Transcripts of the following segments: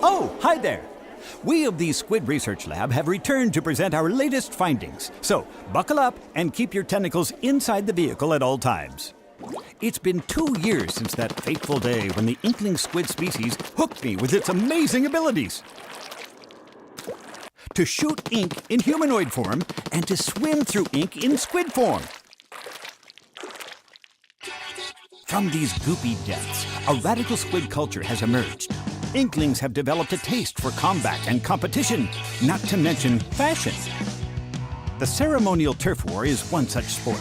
Oh, hi there! We of the Squid Research Lab have returned to present our latest findings. So, buckle up and keep your tentacles inside the vehicle at all times. It's been 2 years since that fateful day when the inkling squid species hooked me with its amazing abilities. To shoot ink in humanoid form and to swim through ink in squid form. From these goopy depths, a radical squid culture has emerged. Inklings have developed a taste for combat and competition, not to mention fashion. The ceremonial turf war is one such sport,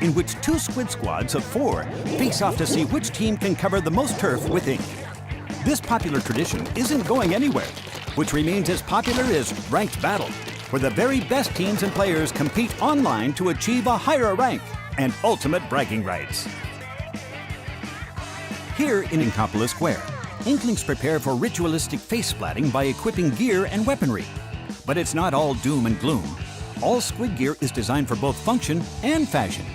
in which 2 squid squads of 4 face off to see which team can cover the most turf with ink. This popular tradition isn't going anywhere, which remains as popular as ranked battle, where the very best teams and players compete online to achieve a higher rank and ultimate bragging rights. Here in Inkopolis Square, Inklings prepare for ritualistic face splatting by equipping gear and weaponry. But it's not all doom and gloom. All squid gear is designed for both function and fashion.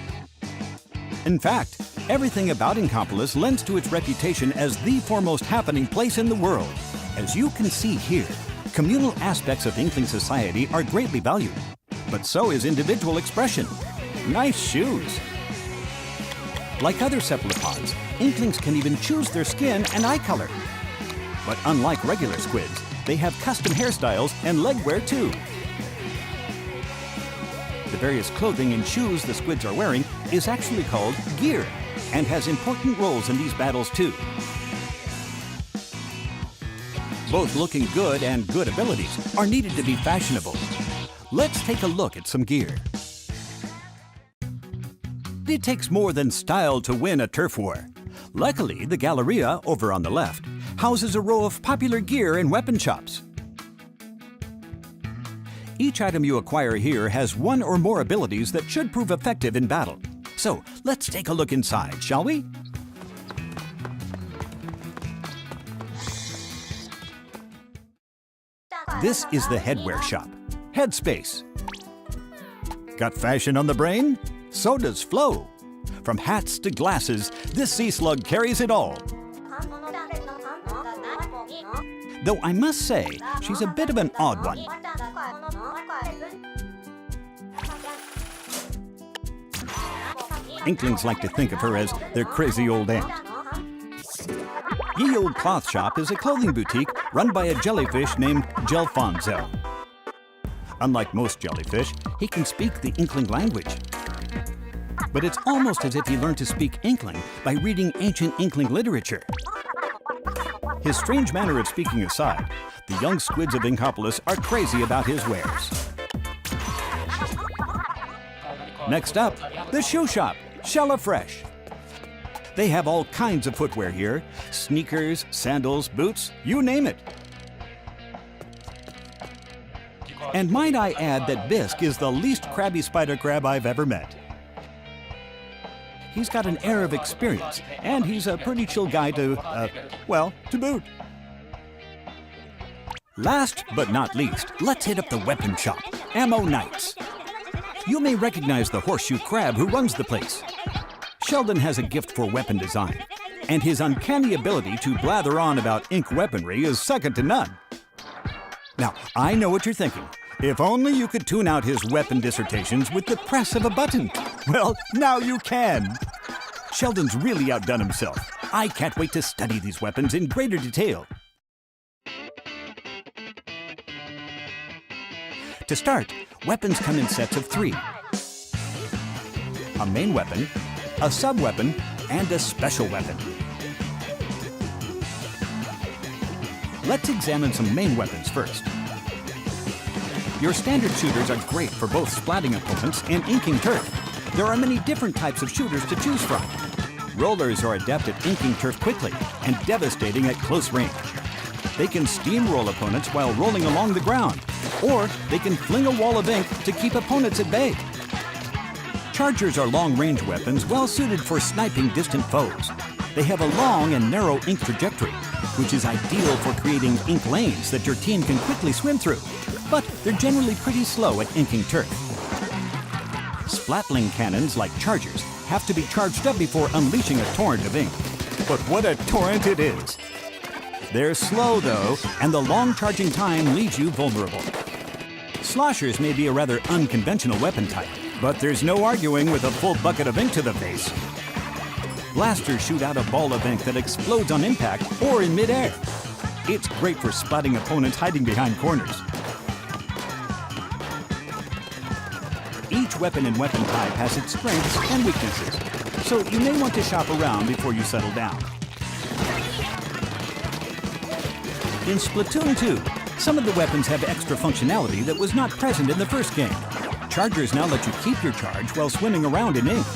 In fact, everything about Inkopolis lends to its reputation as the foremost happening place in the world. As you can see here, communal aspects of Inkling society are greatly valued. But so is individual expression. Nice shoes! Like other cephalopods, Inklings can even choose their skin and eye color. But unlike regular squids, they have custom hairstyles and leg wear too. The various clothing and shoes the squids are wearing is actually called gear and has important roles in these battles too. Both looking good and good abilities are needed to be fashionable. Let's take a look at some gear. It takes more than style to win a turf war. Luckily, the Galleria, over on the left, houses a row of popular gear and weapon shops. Each item you acquire here has 1 or more abilities that should prove effective in battle. So, let's take a look inside, shall we? This is the headwear shop, Headspace. Got fashion on the brain? So does Flo. From hats to glasses, this sea slug carries it all. Though I must say, she's a bit of an odd one. Inklings like to think of her as their crazy old aunt. Ye Old Cloth Shop is a clothing boutique run by a jellyfish named Gelfonzo. Unlike most jellyfish, he can speak the Inkling language. But it's almost as if he learned to speak Inkling by reading ancient Inkling literature. His strange manner of speaking aside, the young squids of Inkopolis are crazy about his wares. Next up, the shoe shop, Shella Fresh. They have all kinds of footwear here, sneakers, sandals, boots, you name it. And might I add that Bisque is the least crabby spider crab I've ever met. He's got an air of experience, and he's a pretty chill guy to boot. Last but not least, let's hit up the weapon shop, Ammo Knights. You may recognize the horseshoe crab who runs the place. Sheldon has a gift for weapon design, and his uncanny ability to blather on about ink weaponry is second to none. Now, I know what you're thinking. If only you could tune out his weapon dissertations with the press of a button. Well, now you can. Sheldon's really outdone himself. I can't wait to study these weapons in greater detail. To start, weapons come in sets of 3. A main weapon, a sub-weapon, and a special weapon. Let's examine some main weapons first. Your standard shooters are great for both splatting opponents and inking turf. There are many different types of shooters to choose from. Rollers are adept at inking turf quickly and devastating at close range. They can steamroll opponents while rolling along the ground, or they can fling a wall of ink to keep opponents at bay. Chargers are long-range weapons well suited for sniping distant foes. They have a long and narrow ink trajectory, which is ideal for creating ink lanes that your team can quickly swim through. But they're generally pretty slow at inking turf. Splatling cannons, like chargers, have to be charged up before unleashing a torrent of ink. But what a torrent it is! They're slow, though, and the long charging time leaves you vulnerable. Sloshers may be a rather unconventional weapon type, but there's no arguing with a full bucket of ink to the face. Blasters shoot out a ball of ink that explodes on impact or in midair. It's great for spotting opponents hiding behind corners. Each weapon and weapon type has its strengths and weaknesses, so you may want to shop around before you settle down. In Splatoon 2, some of the weapons have extra functionality that was not present in the first game. Chargers now let you keep your charge while swimming around in ink.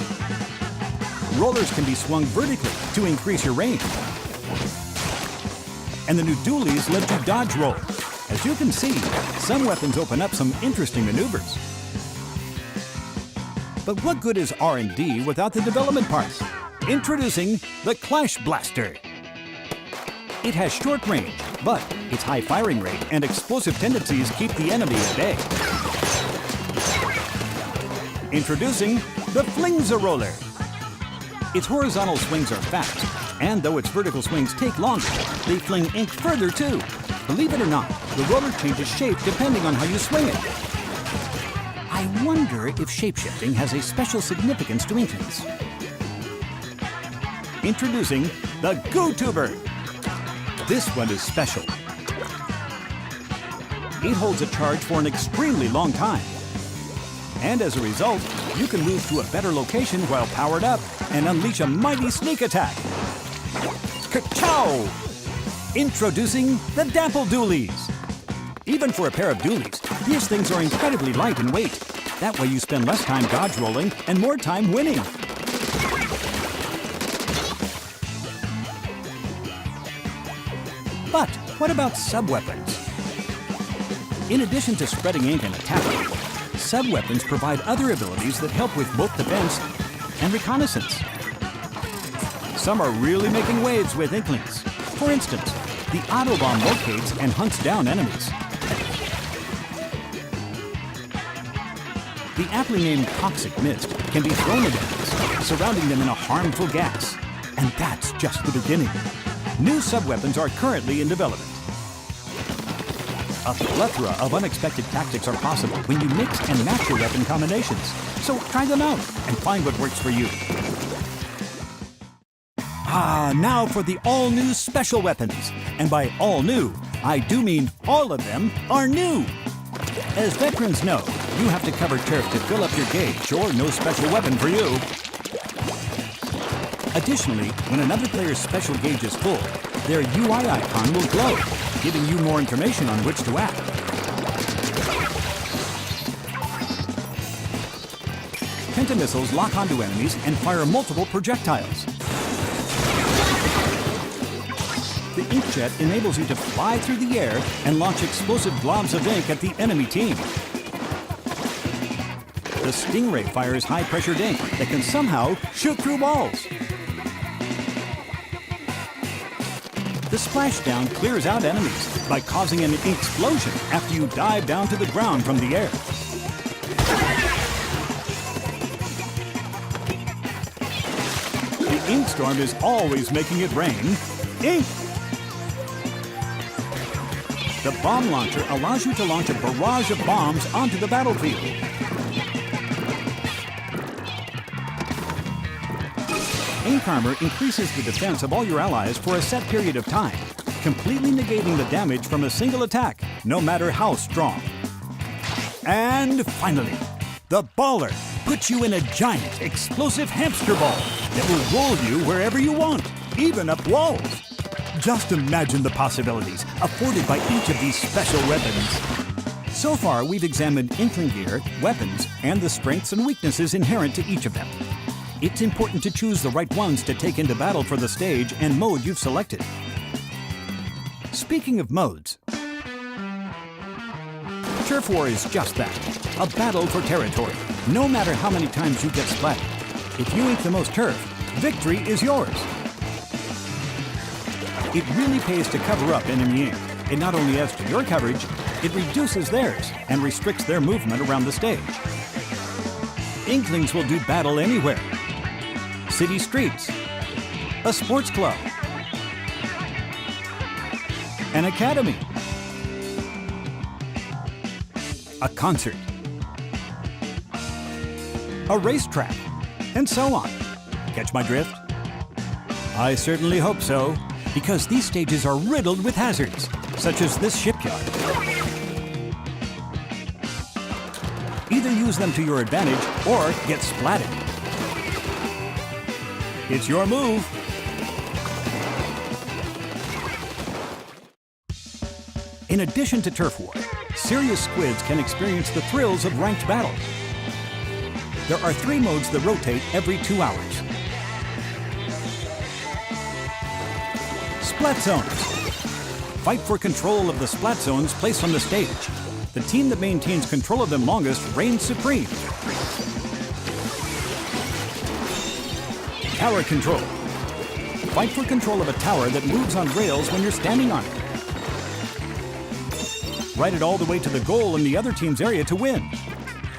Rollers can be swung vertically to increase your range. And the new dualies let you dodge roll. As you can see, some weapons open up some interesting maneuvers. But what good is R&D without the development part? Introducing the Clash Blaster. It has short range, but its high firing rate and explosive tendencies keep the enemy at bay. Introducing the Flings-a-Roller. Its horizontal swings are fast, and though its vertical swings take longer, they fling ink further too. Believe it or not, the roller changes shape depending on how you swing it. I wonder if shapeshifting has a special significance to Inklings. Introducing the Goo-Tuber. This one is special. It holds a charge for an extremely long time. And as a result, you can move to a better location while powered up and unleash a mighty sneak attack. Ka-chow! Introducing the Dapple Dualies. Even for a pair of dualies, these things are incredibly light in weight. That way you spend less time dodge rolling and more time winning. But what about sub-weapons? In addition to spreading ink and attacking, sub-weapons provide other abilities that help with both defense and reconnaissance. Some are really making waves with Inklings. For instance, the Autobomb locates and hunts down enemies. The aptly named Toxic Mist can be thrown at enemies, surrounding them in a harmful gas. And that's just the beginning. New sub-weapons are currently in development. A plethora of unexpected tactics are possible when you mix and match your weapon combinations. So try them out and find what works for you. Now for the all-new special weapons. And by all new, I do mean all of them are new. As veterans know, you have to cover turf to fill up your gauge, or no special weapon for you. Additionally, when another player's special gauge is full, their UI icon will glow, giving you more information on which to act. Pentamissiles lock onto enemies and fire multiple projectiles. The inkjet enables you to fly through the air and launch explosive globs of ink at the enemy team. The Stingray fires high-pressure ink that can somehow shoot through walls. The splashdown clears out enemies by causing an ink explosion after you dive down to the ground from the air. The ink storm is always making it rain ink. The bomb launcher allows you to launch a barrage of bombs onto the battlefield. Ink armor increases the defense of all your allies for a set period of time, completely negating the damage from a single attack, no matter how strong. And finally, the Baller puts you in a giant, explosive hamster ball that will roll you wherever you want, even up walls. Just imagine the possibilities afforded by each of these special weapons. So far, we've examined Inkling gear, weapons, and the strengths and weaknesses inherent to each of them. It's important to choose the right ones to take into battle for the stage and mode you've selected. Speaking of modes, Turf War is just that, a battle for territory. No matter how many times you get splattered, if you ink the most turf, victory is yours. It really pays to cover up enemy ink. It not only adds to your coverage, it reduces theirs and restricts their movement around the stage. Inklings will do battle anywhere. City streets, a sports club, an academy, a concert, a racetrack, and so on. Catch my drift? I certainly hope so, because these stages are riddled with hazards, such as this shipyard. Either use them to your advantage or get splatted. It's your move. In addition to turf war, serious squids can experience the thrills of ranked battle. There are 3 modes that rotate every 2 hours. Splat zones. Fight for control of the splat zones placed on the stage. The team that maintains control of them longest reigns supreme. Tower control. Fight for control of a tower that moves on rails when you're standing on it. Ride it all the way to the goal in the other team's area to win.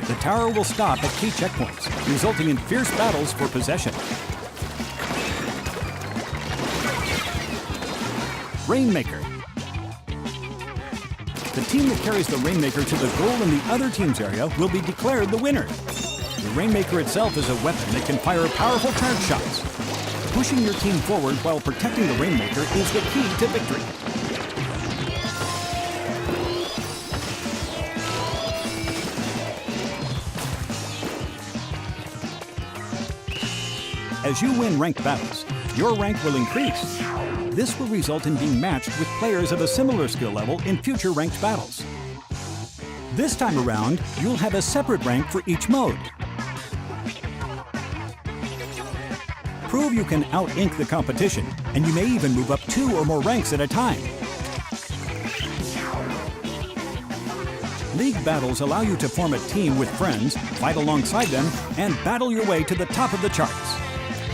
The tower will stop at key checkpoints, resulting in fierce battles for possession. Rainmaker. The team that carries the Rainmaker to the goal in the other team's area will be declared the winner. The Rainmaker itself is a weapon that can fire powerful charge shots. Pushing your team forward while protecting the Rainmaker is the key to victory. As you win ranked battles, your rank will increase. This will result in being matched with players of a similar skill level in future ranked battles. This time around, you'll have a separate rank for each mode. Prove you can out-ink the competition, and you may even move up 2 or more ranks at a time. League battles allow you to form a team with friends, fight alongside them, and battle your way to the top of the charts.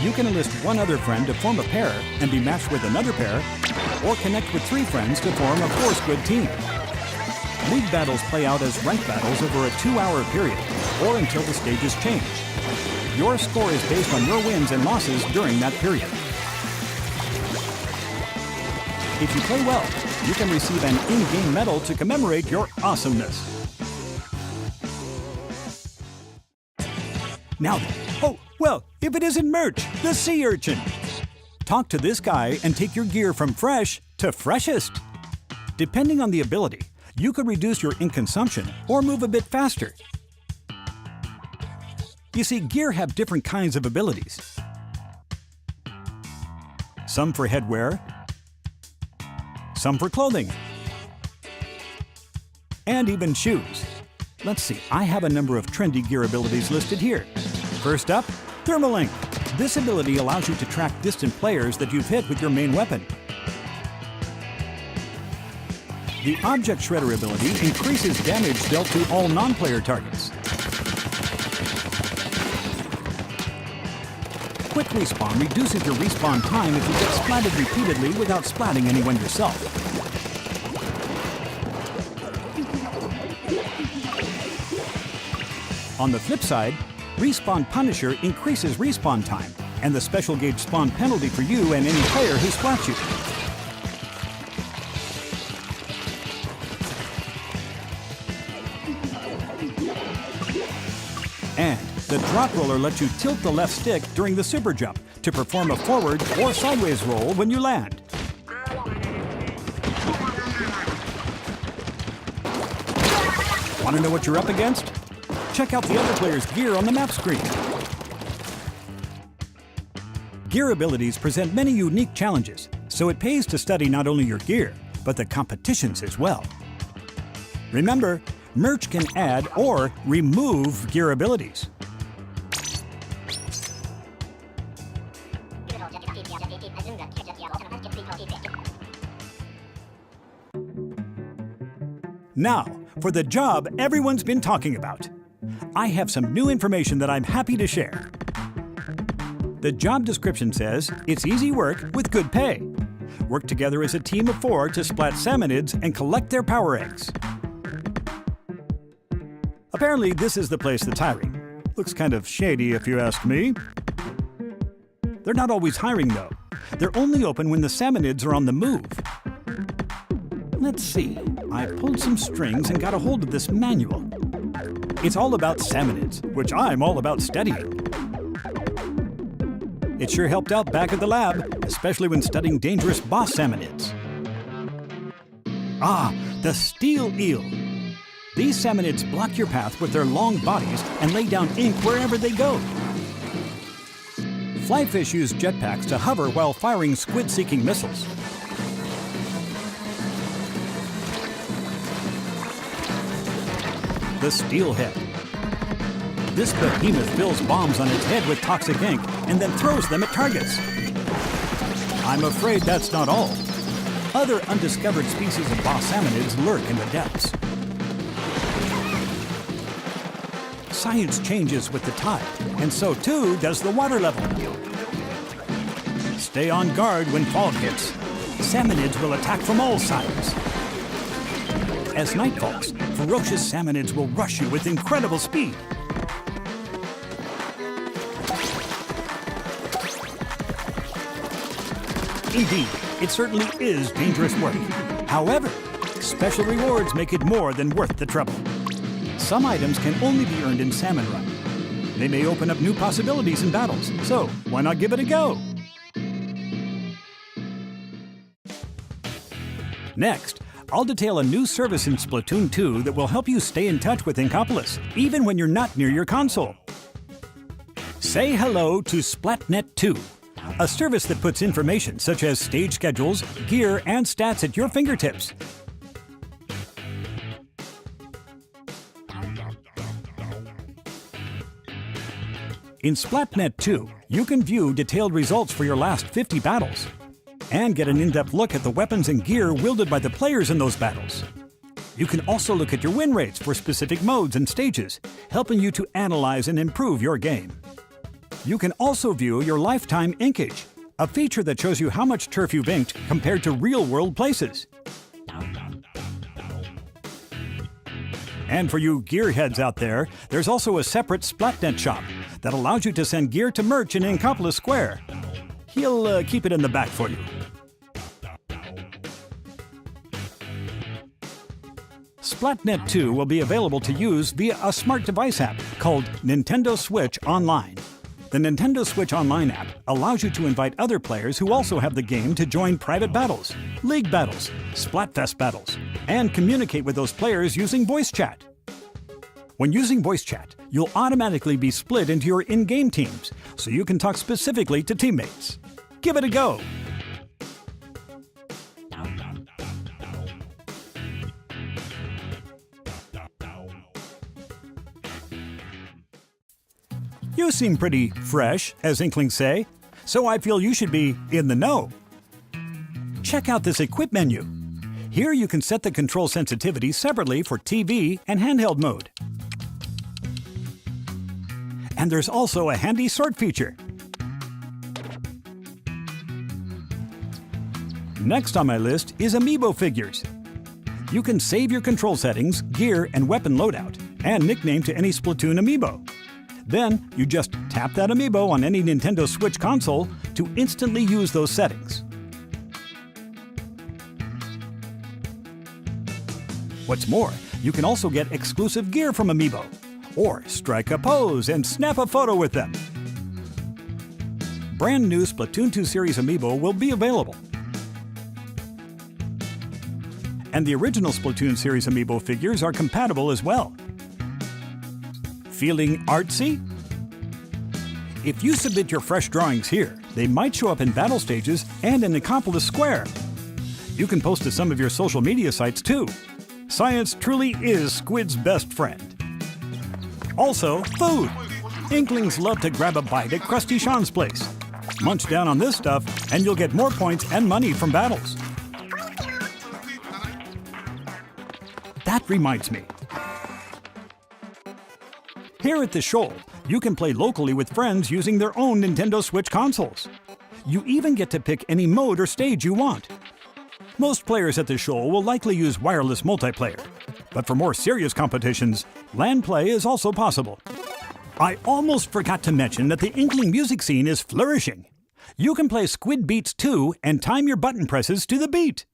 You can enlist one other friend to form a pair and be matched with another pair, or connect with 3 friends to form a 4-squid team. League battles play out as ranked battles over a 2-hour period, or until the stages change. Your score is based on your wins and losses during that period. If you play well, you can receive an in-game medal to commemorate your awesomeness. Now then, oh, well, if it isn't Merch, the sea urchin. Talk to this guy and take your gear from fresh to freshest. Depending on the ability, you could reduce your ink consumption or move a bit faster. You see, gear have different kinds of abilities. Some for headwear, some for clothing, and even shoes. Let's see, I have a number of trendy gear abilities listed here. First up, Thermal Ink. This ability allows you to track distant players that you've hit with your main weapon. The Object Shredder ability increases damage dealt to all non-player targets. Quick Respawn reduces your respawn time if you get splatted repeatedly without splatting anyone yourself. On the flip side, Respawn Punisher increases respawn time and the special gauge spawn penalty for you and any player who splats you. And the drop roller lets you tilt the left stick during the super jump to perform a forward or sideways roll when you land. Want to know what you're up against? Check out the other player's gear on the map screen. Gear abilities present many unique challenges, so it pays to study not only your gear, but the competitions as well. Remember, Merch can add or remove gear abilities. Now, for the job everyone's been talking about. I have some new information that I'm happy to share. The job description says it's easy work with good pay. Work together as a team of 4 to splat salmonids and collect their power eggs. Apparently, this is the place that's hiring. Looks kind of shady if you ask me. They're not always hiring though. They're only open when the salmonids are on the move. Let's see. I pulled some strings and got a hold of this manual. It's all about salmonids, which I'm all about studying. It sure helped out back at the lab, especially when studying dangerous boss salmonids. Ah, the steel eel. These salmonids block your path with their long bodies and lay down ink wherever they go. Flyfish use jetpacks to hover while firing squid-seeking missiles. The steelhead. This behemoth fills bombs on its head with toxic ink and then throws them at targets. I'm afraid that's not all. Other undiscovered species of boss salmonids lurk in the depths. Science changes with the tide, and so too does the water level. Stay on guard when fog hits. Salmonids will attack from all sides. As night falls, ferocious salmonids will rush you with incredible speed. Indeed, it certainly is dangerous work. However, special rewards make it more than worth the trouble. Some items can only be earned in Salmon Run. They may open up new possibilities in battles, so why not give it a go? Next, I'll detail a new service in Splatoon 2 that will help you stay in touch with Inkopolis, even when you're not near your console. Say hello to Splatnet 2, a service that puts information such as stage schedules, gear, and stats at your fingertips. In Splatnet 2, you can view detailed results for your last 50 battles, and get an in-depth look at the weapons and gear wielded by the players in those battles. You can also look at your win rates for specific modes and stages, helping you to analyze and improve your game. You can also view your lifetime inkage, a feature that shows you how much turf you've inked compared to real-world places. And for you gearheads out there, there's also a separate Splatnet shop that allows you to send gear to merch in Inkopolis Square. He'll keep it in the back for you. Splatnet 2 will be available to use via a smart device app called Nintendo Switch Online. The Nintendo Switch Online app allows you to invite other players who also have the game to join private battles, league battles, Splatfest battles, and communicate with those players using voice chat. When using voice chat, you'll automatically be split into your in-game teams, so you can talk specifically to teammates. Give it a go! You seem pretty fresh, as Inklings say, so I feel you should be in the know. Check out this Equip menu. Here you can set the control sensitivity separately for TV and handheld mode. And there's also a handy sort feature. Next on my list is Amiibo figures. You can save your control settings, gear, and weapon loadout, and nickname to any Splatoon Amiibo. Then, you just tap that Amiibo on any Nintendo Switch console to instantly use those settings. What's more, you can also get exclusive gear from Amiibo, or strike a pose and snap a photo with them. Brand new Splatoon 2 Series Amiibo will be available. And the original Splatoon Series Amiibo figures are compatible as well. Feeling artsy? If you submit your fresh drawings here, they might show up in battle stages and in Inkopolis Square. You can post to some of your social media sites too. Science truly is Squid's best friend. Also, food. Inklings love to grab a bite at Krusty Sean's place. Munch down on this stuff and you'll get more points and money from battles. That reminds me. Here at the Shoal, you can play locally with friends using their own Nintendo Switch consoles. You even get to pick any mode or stage you want. Most players at the Shoal will likely use wireless multiplayer, but for more serious competitions, LAN play is also possible. I almost forgot to mention that the Inkling music scene is flourishing. You can play Squid Beats 2 and time your button presses to the beat.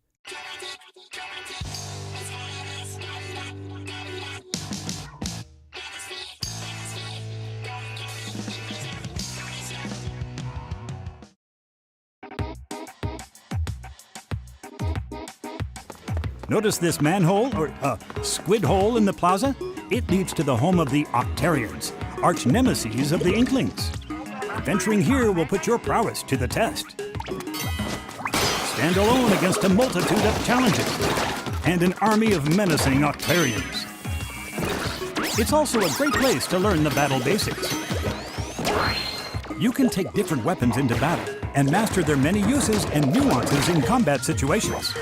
Notice this manhole, or squid hole in the plaza? It leads to the home of the Octarians, arch nemeses of the Inklings. Adventuring here will put your prowess to the test. Stand alone against a multitude of challenges and an army of menacing Octarians. It's also a great place to learn the battle basics. You can take different weapons into battle and master their many uses and nuances in combat situations.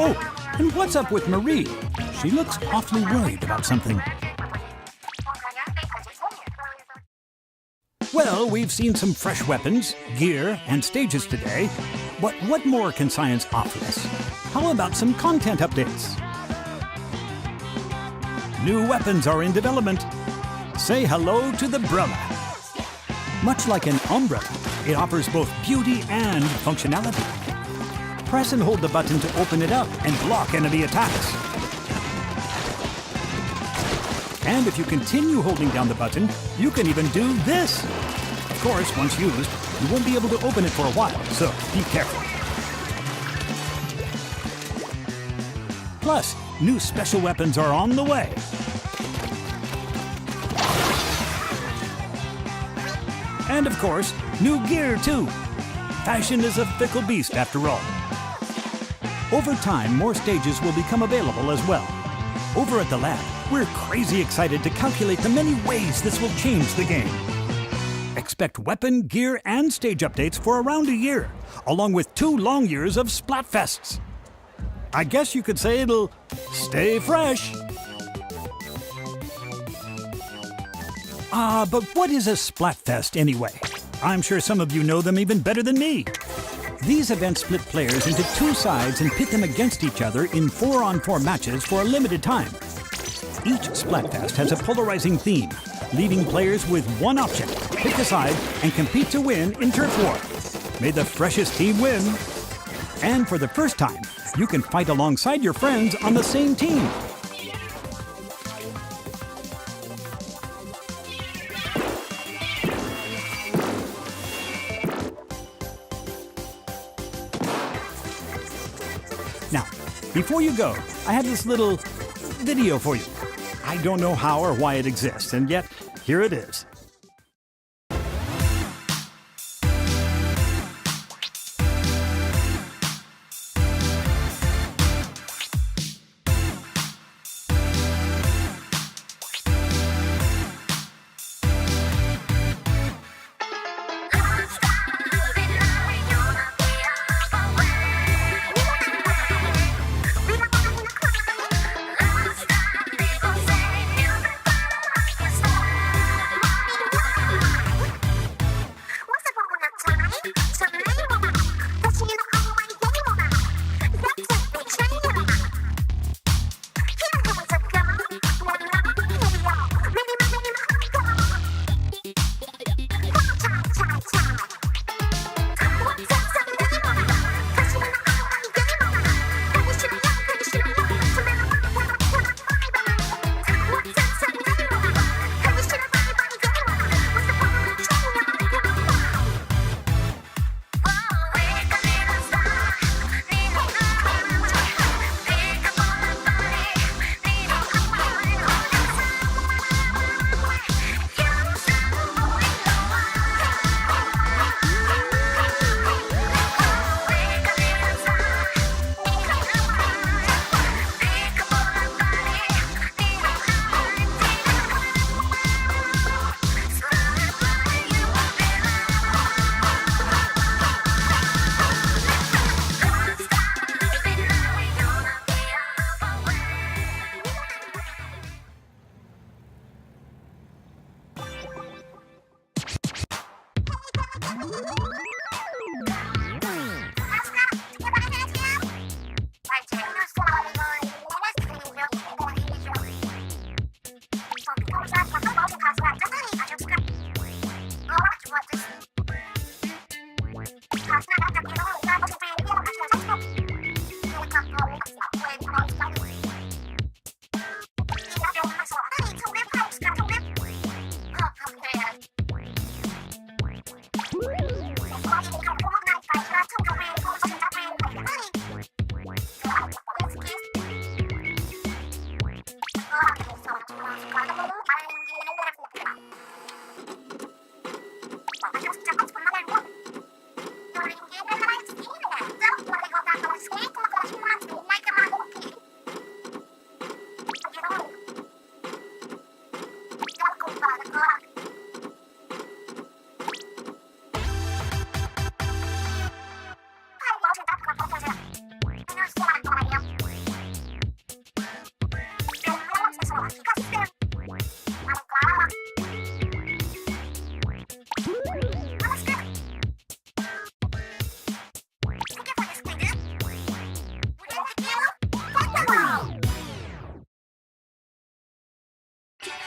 Oh, and what's up with Marie? She looks awfully worried about something. Well, we've seen some fresh weapons, gear, and stages today, but what more can science offer us? How about some content updates? New weapons are in development. Say hello to the Brella. Much like an umbrella, it offers both beauty and functionality. Press and hold the button to open it up and block enemy attacks. And if you continue holding down the button, you can even do this. Of course, once used, you won't be able to open it for a while, so be careful. Plus, new special weapons are on the way. And of course, new gear too. Fashion is a fickle beast after all. Over time, more stages will become available as well. Over at the lab, we're crazy excited to calculate the many ways this will change the game. Expect weapon, gear, and stage updates for around a year, along with 2 long years of Splatfests. I guess you could say it'll stay fresh. But what is a Splatfest anyway? I'm sure some of you know them even better than me. These events split players into 2 sides and pit them against each other in 4-on-4 matches for a limited time. Each Splatfest has a polarizing theme, leaving players with one option: pick a side and compete to win in turf war. May the freshest team win. And for the first time, you can fight alongside your friends on the same team. Now, before you go, I have this little video for you. I don't know how or why it exists, and yet, here it is.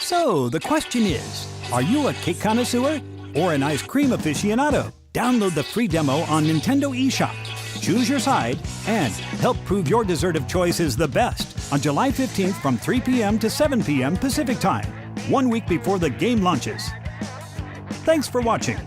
So, the question is, are you a cake connoisseur or an ice cream aficionado? Download the free demo on Nintendo eShop. Choose your side and help prove your dessert of choice is the best on July 15th from 3 p.m. to 7 p.m. Pacific Time, 1 week before the game launches. Thanks for watching.